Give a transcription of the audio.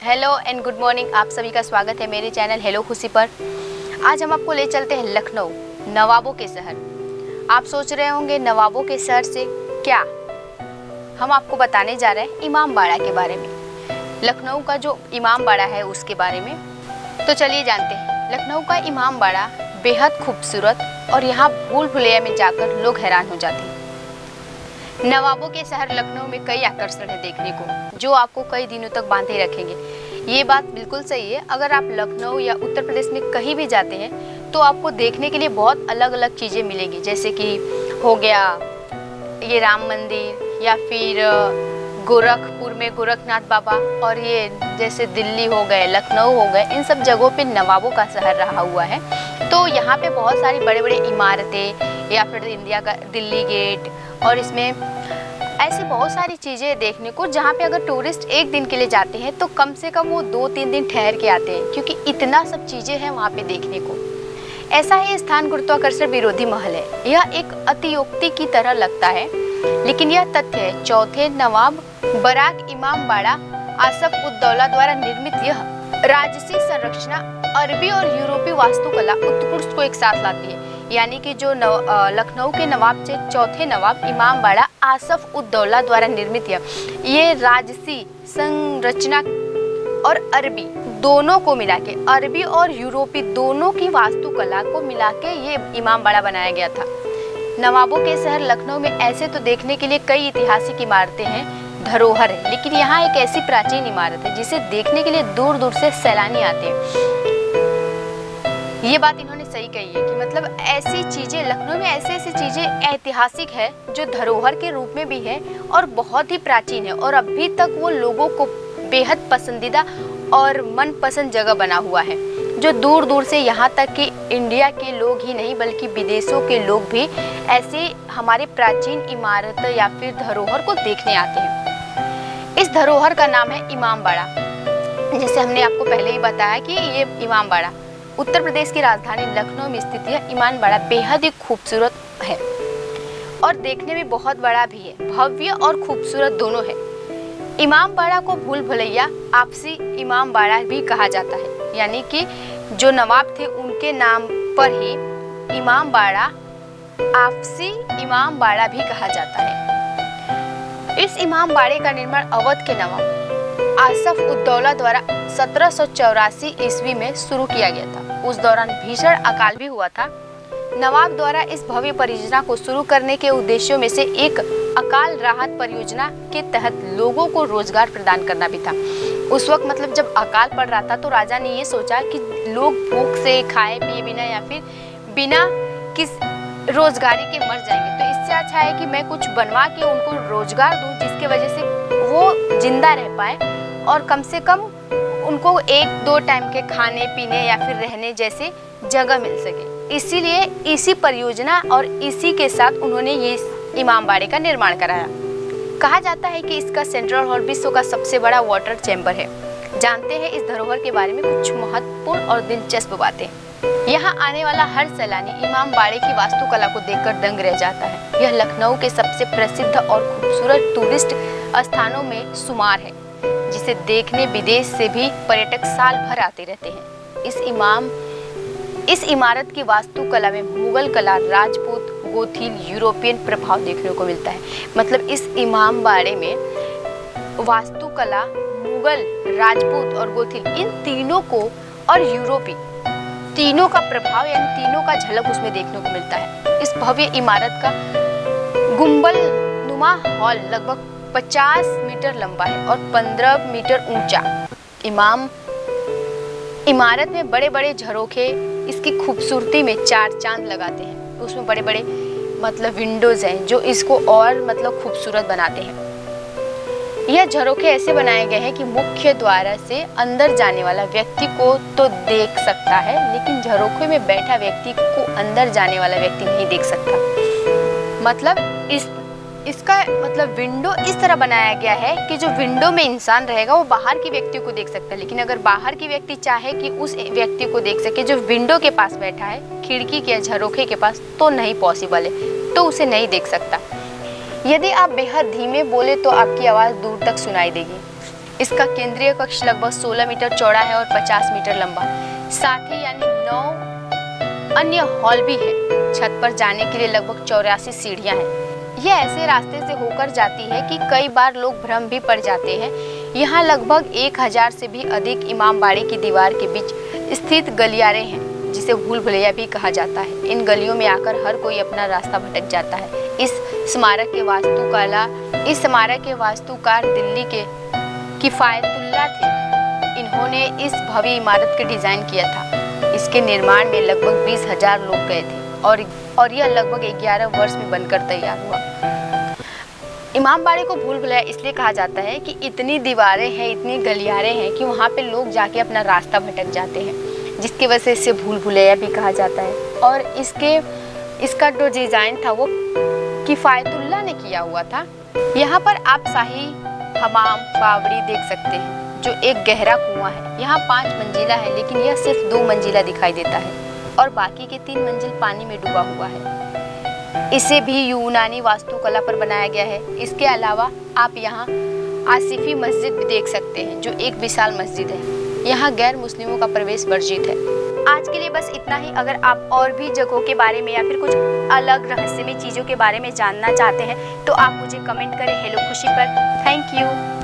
Hello and good morning. आप सभी का स्वागत है मेरे चैनल हेलो खुशी पर। आज हम आपको ले चलते हैं लखनऊ, नवाबों के शहर। आप सोच रहे होंगे नवाबों के शहर से क्या? हम आपको बताने जा रहे हैं इमाम बाड़ा के बारे में, लखनऊ का जो इमाम बाड़ा है उसके बारे में। तो चलिए जानते हैं। लखनऊ का इमाम बाड़ा बेहद खूबसूरत और यहाँ भूल भुलैया में जाकर लोग हैरान हो जाते हैं। नवाबों के शहर लखनऊ में कई आकर्षण है देखने को, जो आपको कई दिनों तक बांधे रखेंगे। ये बात बिल्कुल सही है। अगर आप लखनऊ या उत्तर प्रदेश में कहीं भी जाते हैं तो आपको देखने के लिए बहुत अलग अलग चीज़ें मिलेंगी, जैसे कि हो गया ये राम मंदिर, या फिर गोरखपुर में गोरखनाथ बाबा, और ये जैसे दिल्ली हो गए, लखनऊ हो गए, इन सब जगहों पे नवाबों का शहर रहा हुआ है। तो यहाँ पे बहुत सारी बड़े बड़े इमारतें, या फिर इंडिया का दिल्ली गेट, और इसमें ऐसी बहुत सारी चीज़ें देखने को, जहाँ पे अगर टूरिस्ट एक दिन के लिए जाते हैं तो कम से कम वो 2-3 दिन ठहर के आते हैं, क्योंकि इतना सब चीज़ें हैं वहाँ पे देखने को। ऐसा ही स्थान गुरुत्वाकर्षण विरोधी महल है। यह एक अतियोक्ति की तरह लगता है, लेकिन यह तथ्य है। चौथे नवाब बराक इमाम बाड़ा आसफ उद दौला द्वारा निर्मित यह राजसी संरचना अरबी और यूरोपीय वास्तुकला उत्कृष्ट को एक साथ लाती है। यानी कि जो लखनऊ के नवाब थे, चौथे नवाब इमाम बाड़ा आसफ उद दौला द्वारा निर्मित ये राजसी संरचना और अरबी दोनों को मिला के, अरबी और यूरोपी दोनों की वास्तुकला को मिला के ये इमाम बाड़ा बनाया गया था। नवाबों के शहर लखनऊ में ऐसे तो देखने के लिए कई ऐतिहासिक इमारतें हैं, धरोहर है, लेकिन यहाँ एक ऐसी प्राचीन इमारत है जिसे देखने के लिए दूर दूर से सैलानी आते हैं। ये बात इन्होंने सही कही है कि मतलब ऐसी चीज़ें लखनऊ में, ऐसी चीज़ें ऐतिहासिक है जो धरोहर के रूप में भी है और बहुत ही प्राचीन है, और अभी तक वो लोगों को बेहद पसंदीदा और मनपसंद जगह बना हुआ है, जो दूर दूर से, यहाँ तक कि इंडिया के लोग ही नहीं बल्कि विदेशों के लोग भी ऐसे हमारे प्राचीन इमारत या फिर धरोहर को देखने आते हैं। इस धरोहर का नाम है इमाम बाड़ा। जैसे हमने आपको पहले ही बताया कि ये इमाम बाड़ा उत्तर प्रदेश की राजधानी लखनऊ में स्थित यह इमाम बाड़ा बेहद ही खूबसूरत है और देखने में बहुत बड़ा भी है। भव्य और खूबसूरत दोनों है। इमाम बाड़ा को भूल भुलैया आपसी इमाम बाड़ा भी कहा जाता है, यानी कि जो नवाब थे उनके नाम पर ही इमाम बाड़ा आपसी इमाम बाड़ा भी कहा जाता है। इस इमाम बाड़े का निर्माण अवध के नवाब आसफ उद दौला द्वारा 1784 ईस्वी में शुरू किया गया था। उस दौरान भीषण अकाल भी हुआ था। नवाब द्वारा इस भव्य परियोजना को शुरू करने के उद्देश्यों में से एक अकाल राहत परियोजना के तहत लोगों को रोजगार प्रदान करना भी था। उस वक्त मतलब जब अकाल पड़ रहा था तो राजा ने ये सोचा कि लोग भूख से खाए पिए बिना या फिर बिना किस रोजगारी के मर जाएंगे, तो इससे अच्छा है कि मैं कुछ बनवा के उनको रोजगार दूं, जिसके वजह से वो जिंदा रह पाए और कम से कम उनको 1-2 टाइम के खाने पीने या फिर रहने जैसे जगह मिल सके। इसीलिए इसी परियोजना और इसी के साथ उन्होंने ये इमाम बाड़े का निर्माण कराया। कहा जाता है कि इसका सेंट्रल हॉल विश्व का सबसे बड़ा वाटर चैम्बर है। जानते हैं इस धरोहर के बारे में कुछ महत्वपूर्ण और दिलचस्प बातें। यहाँ आने वाला हर सैलानी इमाम बाड़े की वास्तुकला को देखकर दंग रह जाता है। यह लखनऊ के सबसे प्रसिद्ध और खूबसूरत टूरिस्ट स्थानों में शुमार है, जिसे देखने विदेश से भी पर्यटक साल भर आते रहते हैं। इस इमारत की वास्तुकला में मुगल कला, राजपूत, गोथिल, यूरोपियन प्रभाव देखने को मिलता है। मतलब इस इमाम बाड़े में वास्तुकला मुगल, राजपूत और गोथिल, इन तीनों को और यूरोपी तीनों का प्रभाव यानी तीनों का झलक उसमें देखने को मिलता है। इस भव्य इमारत का गुंबद नुमा हॉल लगभग 50 मीटर लंबा है और 15 मीटर ऊंचा। इमारत में बड़े बड़े झरोखे इसकी खूबसूरती में 4 चांद लगाते हैं। उसमें बड़े बड़े मतलब विंडोज हैं जो इसको और मतलब खूबसूरत बनाते हैं। यह झरोखे ऐसे बनाए गए हैं कि मुख्य द्वार से अंदर जाने वाला व्यक्ति को तो देख सकता है, लेकिन झरोखे में बैठा व्यक्ति को अंदर जाने वाला व्यक्ति नहीं देख सकता। मतलब इसका मतलब विंडो इस तरह बनाया गया है कि जो विंडो में इंसान रहेगा वो बाहर के व्यक्ति को देख सकता है, लेकिन अगर बाहर की व्यक्ति चाहे कि उस व्यक्ति को देख सके जो विंडो के पास बैठा है, खिड़की के झरोखे के पास, तो नहीं पॉसिबल है, तो उसे नहीं देख सकता। यदि आप बेहद धीमे बोले तो आपकी आवाज़ दूर तक सुनाई देगी। इसका केंद्रीय कक्ष लगभग 16 मीटर चौड़ा है और 50 मीटर लंबा। साथ ही यानी 9 अन्य हॉल भी है। छत पर जाने के लिए लगभग 84 सीढ़ियां हैं। यह ऐसे रास्ते से होकर जाती है कि कई बार लोग भ्रम भी पड़ जाते हैं। यहाँ लगभग 1000 से भी अधिक इमामबाड़े की दीवार के बीच स्थित गलियारे हैं, जिसे भूल भुलैया भी कहा जाता है। इन गलियों में आकर हर कोई अपना रास्ता भटक जाता है। इस स्मारक के वास्तुकार दिल्ली के किफायतुल्लाह थे। इन्होंने इस भव्य इमारत के डिजाइन किया था। इसके निर्माण में लगभग 20,000 लोग गए थे और यह लगभग 11 वर्ष में बनकर तैयार हुआ। इमामबाड़े को भूल भुलैया इसलिए कहा जाता है कि इतनी दीवारें हैं, इतनी गलियारे हैं कि वहाँ पे लोग जाके अपना रास्ता भटक जाते हैं, जिसकी वजह से इसे भूल भुलैया भी कहा जाता है। और इसका जो डिजाइन था वो किफायतुल्लाह ने किया हुआ था। यहाँ पर आप शाही हमाम बावड़ी देख सकते हैं, जो एक गहरा कुआं है। यहाँ 5 मंजिला है, लेकिन यह सिर्फ 2 मंजिला दिखाई देता है और बाकी के 3 मंजिल पानी में डूबा हुआ है। इसे भी यूनानी वास्तुकला पर बनाया गया है। इसके अलावा आप यहाँ आसिफी मस्जिद भी देख सकते हैं, जो एक विशाल मस्जिद है। यहाँ गैर मुस्लिमों का प्रवेश वर्जित है। आज के लिए बस इतना ही। अगर आप और भी जगहों के बारे में या फिर कुछ अलग रहस्यमय चीज़ों के बारे में जानना चाहते हैं तो आप मुझे कमेंट करें हेलो खुशी पर। Thank you.